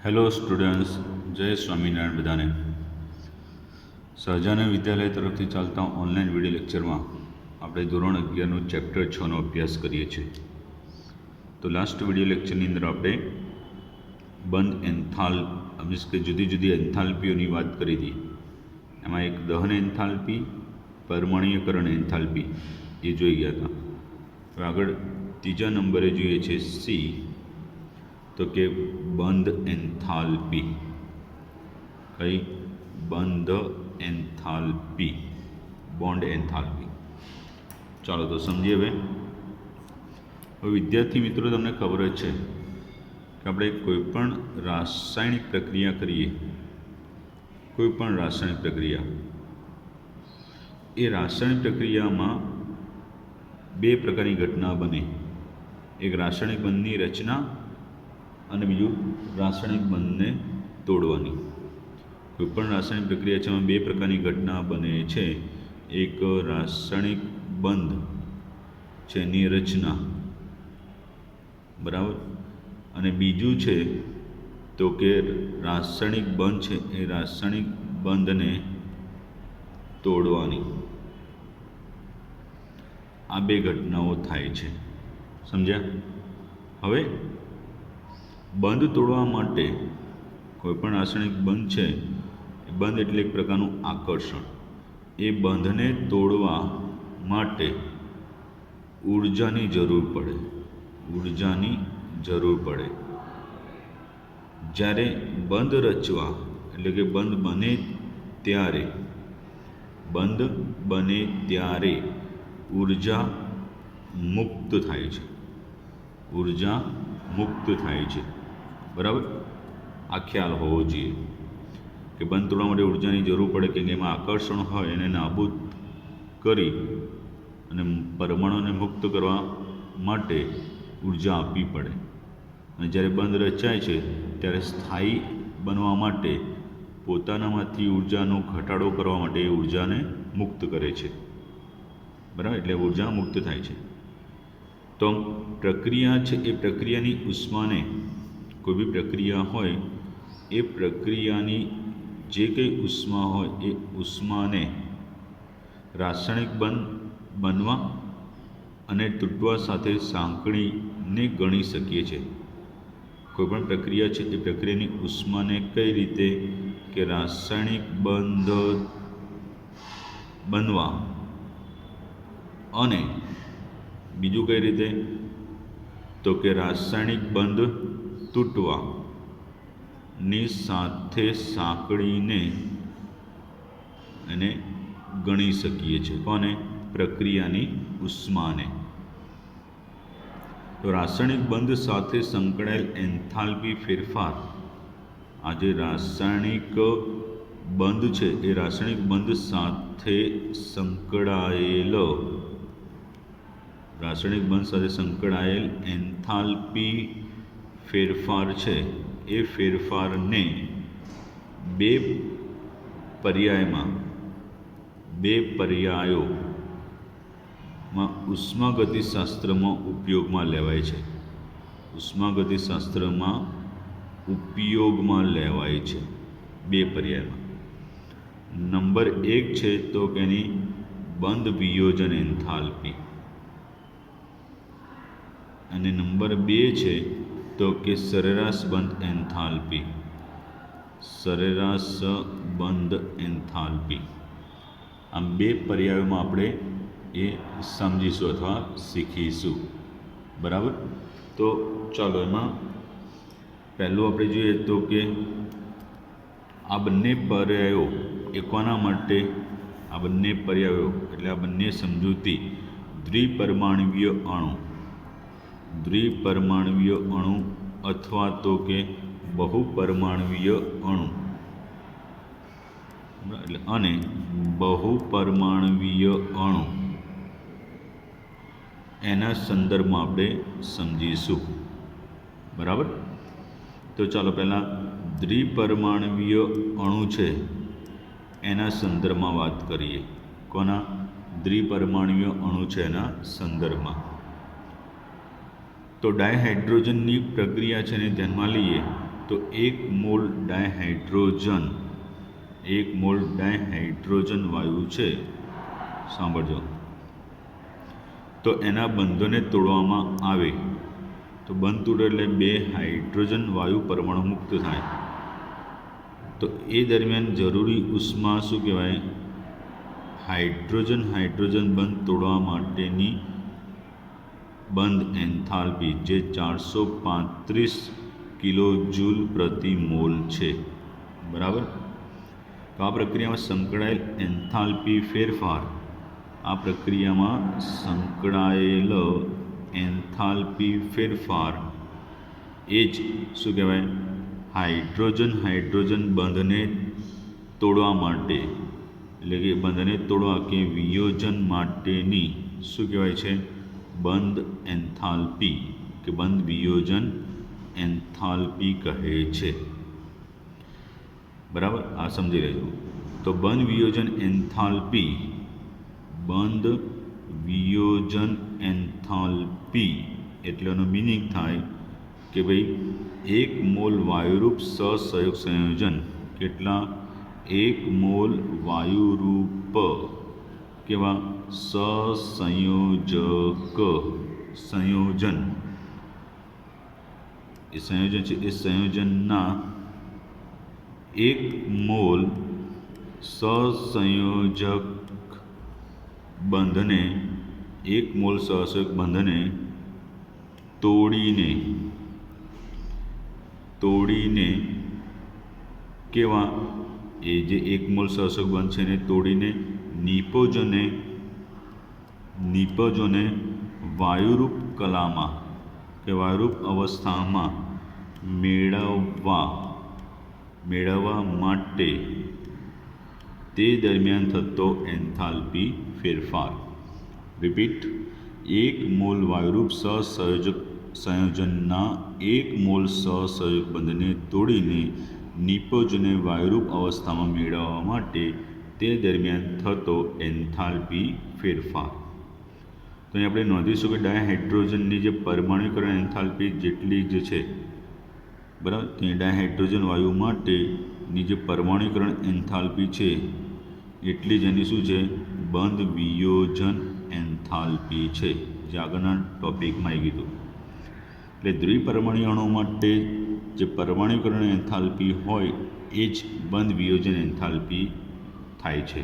Hello students, જય સ્વામિનારાયણ બધાને. સહજાનંદ વિદ્યાલય તરફથી ચાલતા ઓનલાઈન વિડીયો લેક્ચરમાં આપણે ધોરણ 11નું ચેપ્ટર 6નો અભ્યાસ કરીએ છીએ. તો લાસ્ટ વિડીયો લેક્ચરની અંદર આપણે બંધ મીન્સ કે જુદી જુદી એન્થાલ્પીઓની વાત કરી હતી. એમાં એક દહન એન્થાલ્પી, પરમાણ્વીયકરણ એન્થાલ્પી એ જોઈ ગયા હતા. હવે આગળ ત્રીજા નંબરે જોઈએ છે સી, તો કે બંધ એન્થાલ્પી. કઈ? બંધ એન્થાલ્પી, બોન્ડ એન્થાલ્પી. ચાલો તો સમજીએ. હવે વિદ્યાર્થી મિત્રો, તમને ખબર જ છે કે આપણે કોઈ પણ રાસાયણિક પ્રક્રિયા કરીએ, કોઈ પણ રાસાયણિક પ્રક્રિયા, એ રાસાયણિક પ્રક્રિયામાં બે પ્રકારની ઘટના બને. એક રાસાયણિક બંધની રચના અને બીજું રાસાયણિક બંધને તોડવાની. કોઈ પણ રાસાયણિક પ્રક્રિયા છે એમાં બે પ્રકારની ઘટના બને છે. એક રાસાયણિક બંધ છે એની રચના, બરાબર, અને બીજું છે તો કે રાસાયણિક બંધ છે એ રાસાયણિક બંધને તોડવાની. આ બે ઘટનાઓ થાય છે. સમજ્યા? હવે બંધ તોડવા માટે કોઈ પણ રાસાયણિક બંધ છે, એ બંધ એટલે એક પ્રકારનું આકર્ષણ. એ બંધને તોડવા માટે ઊર્જાની જરૂર પડે. ઊર્જાની જરૂર પડે. જ્યારે બંધ રચવા એટલે કે બંધ બને ત્યારે ઊર્જા મુક્ત થાય છે. ઊર્જા મુક્ત થાય છે, બરાબર. આ ખ્યાલ હોવો જોઈએ કે બંધ તોડવા માટે ઊર્જાની જરૂર પડે, કે એમાં આકર્ષણ હોય એને નાબૂદ કરી અને પરમાણુને મુક્ત કરવા માટે ઊર્જા આપવી પડે. અને જ્યારે બંધ રચાય છે ત્યારે સ્થાયી બનવા માટે પોતાનામાંથી ઊર્જાનો ઘટાડો કરવા માટે એ ઊર્જાને મુક્ત કરે છે, બરાબર. એટલે ઊર્જા મુક્ત થાય છે. તો પ્રક્રિયા છે એ પ્રક્રિયાની ઉષ્માને, કોઈ બી પ્રક્રિયા હોય એ પ્રક્રિયાની જે કંઈ ઉષ્મા હોય એ ઉષ્માને રાસાયણિક બંધ બનવા અને તૂટવા સાથે સાંકળીને ગણી શકીએ છીએ. કોઈપણ પ્રક્રિયા છે એ પ્રક્રિયાની ઉષ્માને કઈ રીતે? કે રાસાયણિક બંધ બનવા અને બીજું કઈ રીતે? તો કે રાસાયણિક બંધ તૂટવા ની સાથે સાંકળીને એને ગણી શકીએ છીએ. કોને? પ્રક્રિયાની ઉષ્માને. તો રાસાયણિક બંધ સાથે સંકળાયેલ એન્થાલ્પી ફેરફાર, આ જે રાસાયણિક બંધ છે એ રાસાયણિક બંધ સાથે સંકળાયેલ એન્થાલ્પી ફેરફાર છે એ ફેરફારને બે પર્યાયોમાં ઉષ્માગતિશાસ્ત્રમાં ઉપયોગમાં લેવાય છે. ઉષ્માગતિશાસ્ત્રમાં ઉપયોગમાં લેવાય છે બે પર્યાયમાં. નંબર 1 છે તો કે એની બંધ વિયોજન એન્થાલ્પી, અને નંબર 2 છે તો કે સરેરાશ બંધ એન્થાલ્પી. સરેરાશ બંધ એન્થાલ્પી. આમ બે પર્યાયોમાં આપણે એ સમજીશું અથવા શીખીશું, બરાબર. તો ચાલો એમાં પહેલું આપણે જોઈએ તો કે આ બંને પર્યાયો એ કોના માટે? આ બંને પર્યાયો એટલે આ બંને સમજૂતી દ્વિપરમાણવીય અણુ અથવા તો કે બહુપરમાણવીય અણુ અને બહુપરમાણવીય અણુ એના સંદર્ભમાં આપણે સમજીશું, બરાબર. તો ચાલો પહેલાં દ્વિપરમાણવીય અણુ છે એના સંદર્ભમાં વાત કરીએ. કોના? દ્વિપરમાણવીય અણુ છે એના સંદર્ભમાં. તો ડાયહાઇડ્રોજનની પ્રક્રિયા છે એને ધ્યાનમાં લઈએ तो 1 मोल डायहाइड्रोजन वायु છે સાંભળજો તો એના બંધોને તોડવામાં આવે તો બંધ તૂટે એટલે 2 હાઇડ્રોજન વાયુ પરમાણુ મુક્ત થાય તો એ દરમિયાન જરૂરી ઉષ્મા શું કહેવાય હાઇડ્રોજન બંધ તોડવા માટેની બંધ એન્થાલ્પી જે 435 કિલો જૂલ પ્રતિ મોલ છે બરાબર તો આ પ્રક્રિયામાં સંકળાયેલ એન્થાલ્પી ફેરફાર એ જ શું કહેવાય હાઇડ્રોજન બંધને તોડવા માટે એટલે કે બંધને તોડવા કે વિયોજન માટેની શું કહેવાય છે બંધ એન્થાલ્પી કે બંધ વિયોજન એન્થાલ્પી કહે છે બરાબર આ સમજી લેજો તો બંધ વિયોજન એન્થાલ્પી એટલે એનો મિનિંગ થાય કે ભાઈ 1 મોલ વાયુરૂપ સહસંયોગ સંયોજન કેટલા 1 મોલ વાયુરૂપ કેવા સંયોજન એ સંયોજન છે એ સંયોજનના 1 મોલ સહસંયોજક બંધને 1 મોલ સહસંયોજક બંધને તોડીને કેવા એ જે 1 મોલ સહસંયોજક બંધ છે એને તોડીને નિપજોને વાયુરૂપ કલામાં કે વાયુરૂપ અવસ્થામાં મેળવવા માટે તે દરમિયાન થતો એન્થાલ્પી ફેરફાર રિપીટ 1 મોલ વાયુરૂપ સંયોજનના 1 મોલ સહસંયોજક બંધને તોડીને નિપજોને વાયુરૂપ અવસ્થામાં મેળવવા માટે તે દરમિયાન થતો એન્થાલ્પી ફેરફાર તો અહીં આપણે નોંધીશું કે ડાયહાઇડ્રોજનની જે પરમાણુકરણ એન્થાલ્પી જેટલી જ છે બરાબર તે ડાયહાઇડ્રોજન વાયુ માટેની જે પરમાણુકરણ એન્થાલ્પી છે એટલી જ એની શું છે બંધ વિયોજન એન્થાલ્પી છે જે આગળના ટોપિકમાં આવી ગયું એટલે દ્વિપરમાણુ અણુ માટે જે પરમાણુકરણ એન્થાલ્પી હોય એ જ બંધ વિયોજન એન્થાલ્પી થાય છે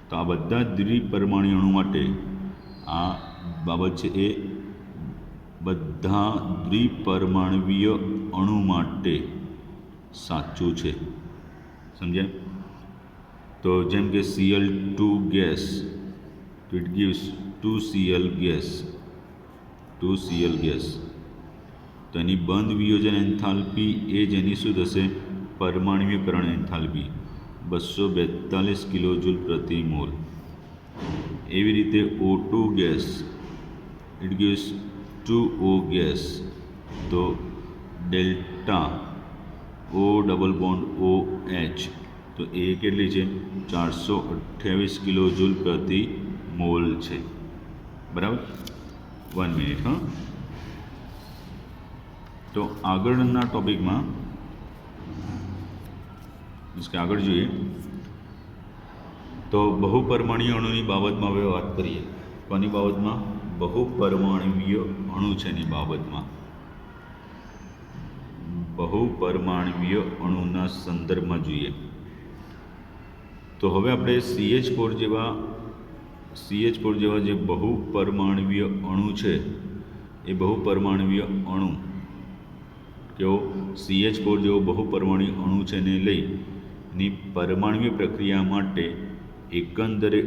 તો આ બધા દ્વિપરમાણુ અણુ માટે આ બાબત છે એ બધા દ્વિપરમાણવીય અણુ માટે સાચું છે સમજ્યા તો જેમ કે Cl2 ગેસ તો ઇટ gives 2Cl ગેસ તો એની બંધ વિયોજન એન્થાલ્પી એ જ એની શું થશે પરમાણુકરણ એન્થાલ્પી 242 કિલોજૂલ પ્રતિ મોલ એવી રીતે O2 gas it gives 2O gas તો delta O double bond OH તો એ કેટલી છે 428 કિલોજૂલ પ્રતિ મોલ છે બરાબર 1 મિનિટ હા તો આગળના ટોપિકમાં આગળ જોઈએ તો બહુપરમાણુય અણુની બાબતમાં હવે વાત કરીએ કોની બાબતમાં બહુપરમાણુય અણુ છે એની બાબતમાં બહુપરમાણુય અણુના સંદર્ભમાં જોઈએ તો હવે આપણે CH4 જેવા જે બહુપરમાણુય અણુ છે એ બહુપરમાણુય અણુ કેવો CH4 જેવો બહુપરમાણુય અણુ છે એને લઈની પરમાણુય પ્રક્રિયા માટે એકંદરે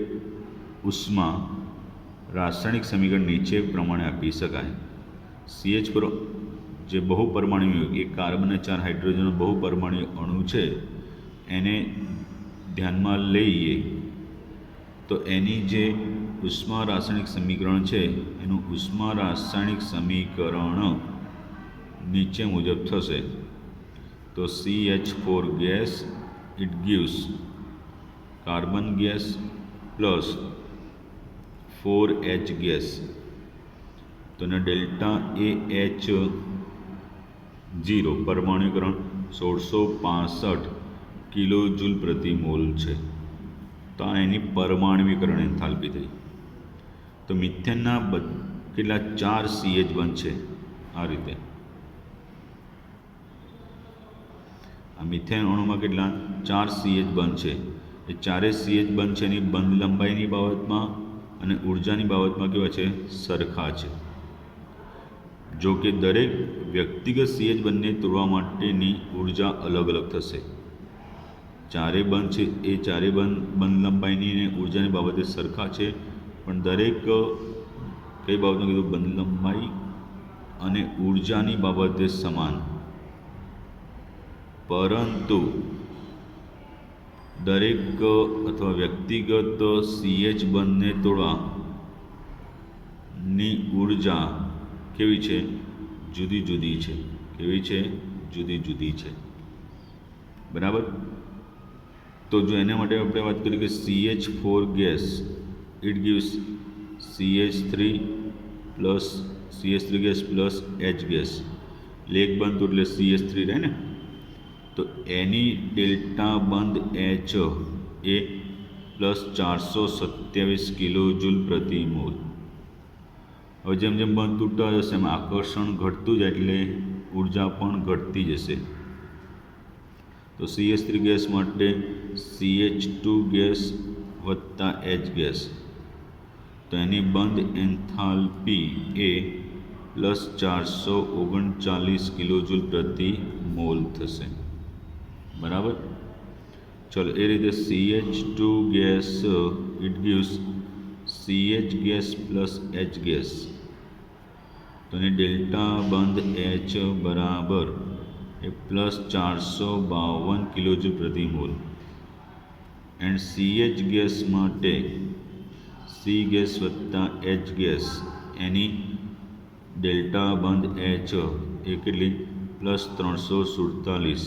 ઉષ્મા રાસાયણિક સમીકરણ નીચે પ્રમાણે આપી શકાય CH4 જે બહુપરમાણુય એક કાર્બન અને 4 હાઇડ્રોજનનો બહુપરમાણુય અણુ છે એને ધ્યાનમાં લઈએ તો એની જે ઉષ્મા રાસાયણિક સમીકરણ છે એનું ઉષ્મા રાસાયણિક સમીકરણ નીચે મુજબ થશે તો CH4 ગેસ it gives carbon gas plus 4H gas તો એને ડેલ્ટા AH 0 પરમાણુકરણ 1665 કિલો જૂલ પ્રતિ મોલ છે. તો આ એની પરમાણુકરણ એન્થાલ્પી થઈ. તો મિથેનના કેટલા 4 CH બનશે આ રીતે. આ મિથેન અણુમાં કેટલા 4 CH બનશે. એ ચારે CH બનશે એની બંધ લંબાઈની બાબતમાં અને ઉર્જાની બાબતમાં કેવા છે સરખા છે. જો કે દરેક વ્યક્તિગત CH બંધને તોડવા માટેની ઉર્જા અલગ અલગ થશે. ચારે બંધ છે એ ચારે બંધ લંબાઈની અને ઉર્જાની બાબતે સરખા છે, પણ દરેક કઈ બાબતમાં કીધું બંધ લંબાઈ અને ઉર્જાની બાબતે સમાન. પરંતુ દરેક અથવા વ્યક્તિગત CH બંધને તોડવાની ઉર્જા કેવી છે જુદી જુદી છે. કેવી છે જુદી જુદી છે. બરાબર. તો જો એના માટે આપણે વાત કરીએ કે CH4 ગેસ ઇટ ગિવ્સ CH3 ગેસ પ્લસ H ગેસ. લેગ બંધ એટલે CH3 રહે ને, તો એની ડેલ્ટા બંધ H એ પ્લસ 427 કિલો જૂલ પ્રતિ મોલ. હવે જેમ જેમ બંધ તૂટતા જશે એમ આકર્ષણ ઘટતું જાય એટલે ઉર્જા પણ ઘટતી જશે. તો CH3 ગેસ માટે CH2 ગેસ વત્તા H ગેસ, તો એની બંધ એન્થાલ્પી એ પ્લસ 439 કિલો જૂલ પ્રતિ મોલ થશે. બરાબર. ચલો એ રીતે CH2 gas it gives CH gas plus H gas, તો એની ડેલ્ટા બંધ H બરાબર એ પ્લસ 452 કિલો જૂલ પ્રતિ મોલ. એન્ડ CH ગેસ માટે C ગેસ વત્તા H ગેસ એની ડેલ્ટા બંધ H એ કેટલી પ્લસ 347.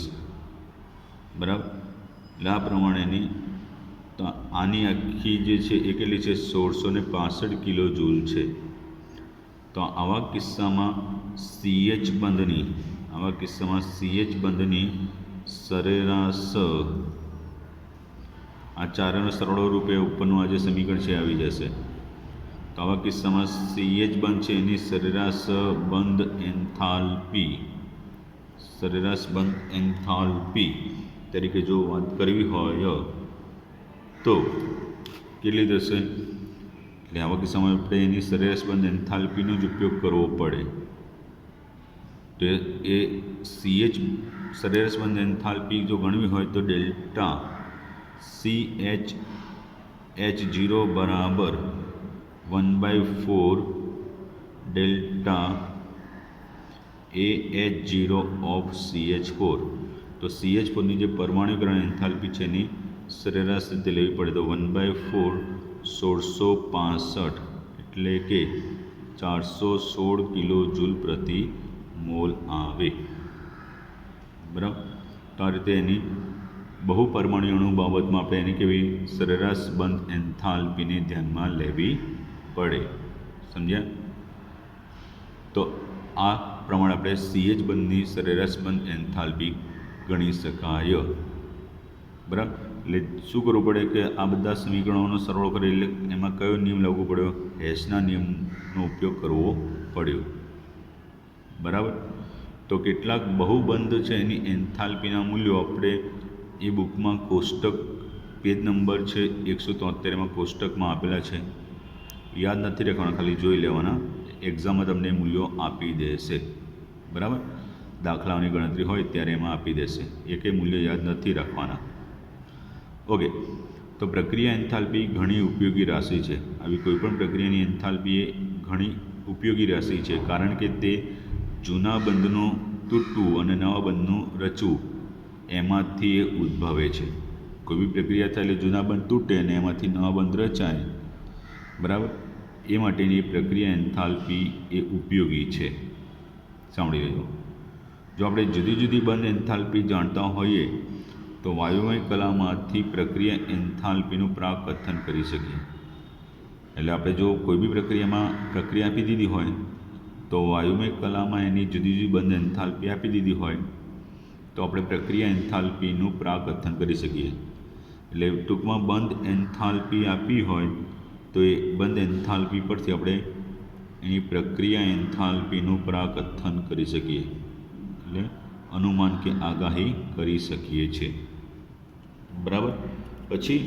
બરાબર. એટલે આ પ્રમાણેની તો આની આખી જે છે એ કેટલી છે 1665 કિલો જૂલ છે. તો આવા કિસ્સામાં CH બંધની સરેરાશ આ ચારેનો સરવાળો રૂપે ઉપરનું આ જે સમીકરણ છે આવી જશે. તો આવા કિસ્સામાં CH બંધ છે એની સરેરાશ બંધ એન્થાલ્પી તરીકે જો વાત કરવી હોય તો કેટલી થશે? એટલે આવા કિસ્સામાં આપણે એની સરેરાશ બંધ એન્થાલ્પીનો જ ઉપયોગ કરવો પડે. તો એ CH સરેરાશ બંધ એન્થાલ્પી જો ગણવી હોય તો ડેલ્ટા CH0 બરાબર 1/4 ડેલ્ટા AH0 ઓફ CH4. તો CH4ની જે પરમાણુકરણ એન્થાલ્પી છે એની સરેરાશ રીતે લેવી પડે તો 1/4 1665 એટલે કે 416 કિલો જૂલ પ્રતિ મોલ આવે. બરાબર. તો આ રીતે એની બહુ પરમાણુ અણુ બાબતમાં આપણે એની કેવી સરેરાશ બંધ એન્થાલ્પીને ધ્યાનમાં લેવી પડે. સમજ્યા? તો આ પ્રમાણે આપણે CH બંધની સરેરાશ બંધ એન્થાલ્પી ગણી શકાય. બરાબર. એટલે શું કરવું પડે કે આ બધા સમીકરણોનો સરવાળો કરી એટલે એમાં કયો નિયમ લાગુ પડ્યો? હેસના નિયમનો ઉપયોગ કરવો પડ્યો. બરાબર. તો કેટલાક બહુબંધ છે એની એન્થાલ્પીના મૂલ્યો આપણે એ બુકમાં કોષ્ટક પેજ નંબર છે 173 કોષ્ટકમાં આપેલા છે. યાદ નથી રાખવાના, ખાલી જોઈ લેવાના. એક્ઝામમાં તમને મૂલ્યો આપી દેશે. બરાબર. દાખલાઓની ગણતરી હોય ત્યારે એમાં આપી દેશે. એકે મૂલ્ય યાદ નથી રાખવાના. ઓકે. તો પ્રક્રિયા એન્થાલ્પી ઘણી ઉપયોગી રાશિ છે. આવી કોઈપણ પ્રક્રિયાની એન્થાલ્પી એ ઘણી ઉપયોગી રાશિ છે, કારણ કે તે જૂના બંધનું તૂટવું અને નવા બંધનું રચવું એમાંથી એ ઉદ્ભવે છે. કોઈ બી પ્રક્રિયા થાય એટલે જૂના બંધ તૂટે અને એમાંથી નવા બંધ રચાય. બરાબર. એ માટેની પ્રક્રિયા એન્થાલ્પી એ ઉપયોગી છે. સાંભળી લેજો. જો આપણે જુદી જુદી બંધ એન્થાલ્પી જાણતા હોઈએ તો વાયુમય કલામાંથી પ્રક્રિયા એન્થાલ્પીનું પ્રાકથન કરી શકીએ. એટલે આપણે જો કોઈ બી પ્રક્રિયામાં પ્રક્રિયા આપી દીધી હોય તો વાયુમય કલામાં એની જુદી જુદી બંધ એન્થાલ્પી આપી દીધી હોય તો આપણે પ્રક્રિયા એન્થાલ્પીનું પ્રાકથન કરી શકીએ. એટલે ટૂંકમાં બંધ એન્થાલ્પી આપી હોય તો એ બંધ એન્થાલ્પી પરથી આપણે એની પ્રક્રિયા એન્થાલ્પીનું પ્રાકથન કરી શકીએ, એટલે અનુમાન કે આગાહી કરી શકીએ છીએ. બરાબર. પછી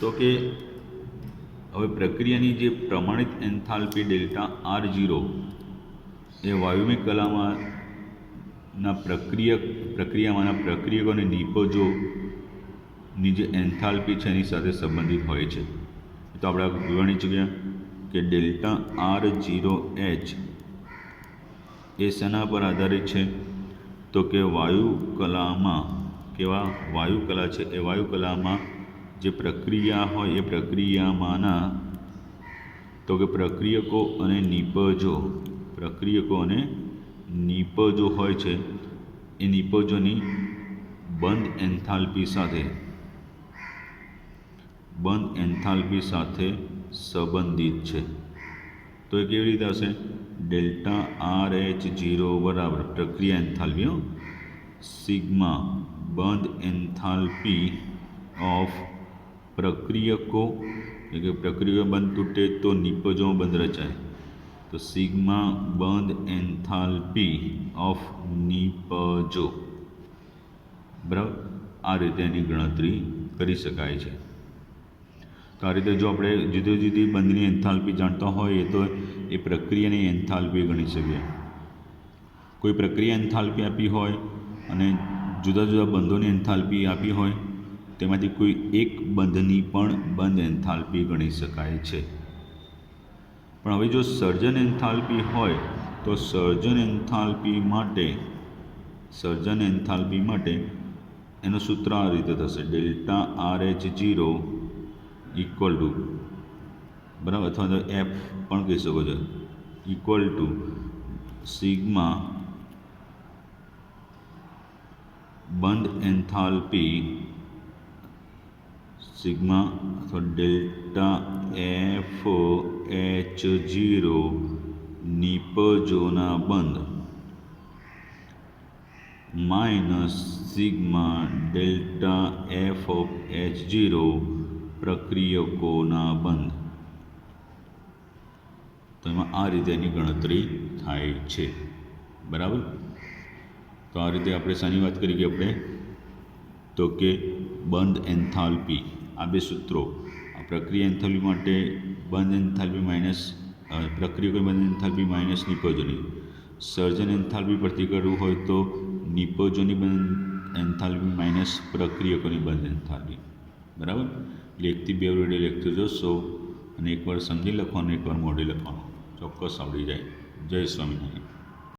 તો કે હવે પ્રક્રિયાની જે પ્રમાણિત એન્થાલ્પી ડેલ્ટા R0 એ વાયુમય કલામાંના પ્રક્રિયામાંના પ્રક્રિયકો અને નિપજોની જે એન્થાલ્પી છે એની સાથે સંબંધિત હોય છે. તો આપણે જોવાની જગ્યા કે ડેલ્ટા R0H એ શેના પર આધારિત છે? તો કે વાયુ કલામાં કેવા વાયુ કલા છે એ વાયુ કલામાં જે પ્રક્રિયા હોય એ પ્રક્રિયામાંના તો કે પ્રક્રિયકો અને નિપજો હોય છે એ નિપજોની બંધ એન્થાલ્પી સાથે સંબંધિત છે. તો એ કેવી રીતે હશે? ડેલ્ટા RH0 બરાબર પ્રક્રિયા એન્થાલ્પી સિગ્મા બંધ એન્થાલ્પી ઓફ પ્રક્રિયકો, એટલે કે પ્રક્રિયકો બંધ તૂટે તો નિપજો બંધ રચાય, તો સિગ્મા બંધ એન્થાલ્પી ઓફ નિપજો. બરાબર. આ રીતે એની ગણતરી કરી શકાય છે. તો આ રીતે જો આપણે જુદી જુદી બંધની એન્થાલ્પી જાણતા હોઈએ તો એ પ્રક્રિયાની એન્થાલ્પી ગણી શકીએ. કોઈ પ્રક્રિયા એન્થાલ્પી આપી હોય અને જુદા જુદા બંધોની એન્થાલ્પી આપી હોય તેમાંથી કોઈ એક બંધની પણ બંધ એન્થાલ્પી ગણી શકાય છે. પણ હવે જો સર્જન એન્થાલ્પી હોય તો સર્જન એન્થાલ્પી માટે એનું સૂત્ર આ રીતે થશે: ડેલ્ટા RH0 ઇક્વલ ટુ, બરાબર, અથવા તો એફ પણ કહી શકો છો, ઇક્વલ ટુ સિગ્મા બંધ એન્થાલ્પી સિગ્મા અથવા ડેલ્ટા FH0 નિપજોના બંધ માઇનસ સિગ્મા ડેલ્ટા FH0 પ્રક્રિયકોના બંધ. તો એમાં આ રીતે એની ગણતરી થાય છે. બરાબર. તો આ રીતે આપણે શાની વાત કરી કે આપણે તો કે બંધ એન્થાલ્પી, આ બે સૂત્રો, આ પ્રક્રિયા એન્થાલ્પી માટે બંધ એન્થાલ્પી માઇનસ પ્રક્રિયકોની બંધ એન્થાલ્પી માઇનસ નિપજોની, સર્જન એન્થાલ્પી પરથી કરવું હોય તો નિપજોની બંધ એન્થાલ્પી માઇનસ પ્રક્રિયકોની બંધ એન્થાલ્પી. બરાબર. એટલે 1 થી 2 વિડીયો લેક્ચર જોશો અને એકવાર સમજી લખવાનું, એકવાર મોઢે લખવાનું, ચોક્કસ આવડી જાય. જય સ્વામિનારાયણ.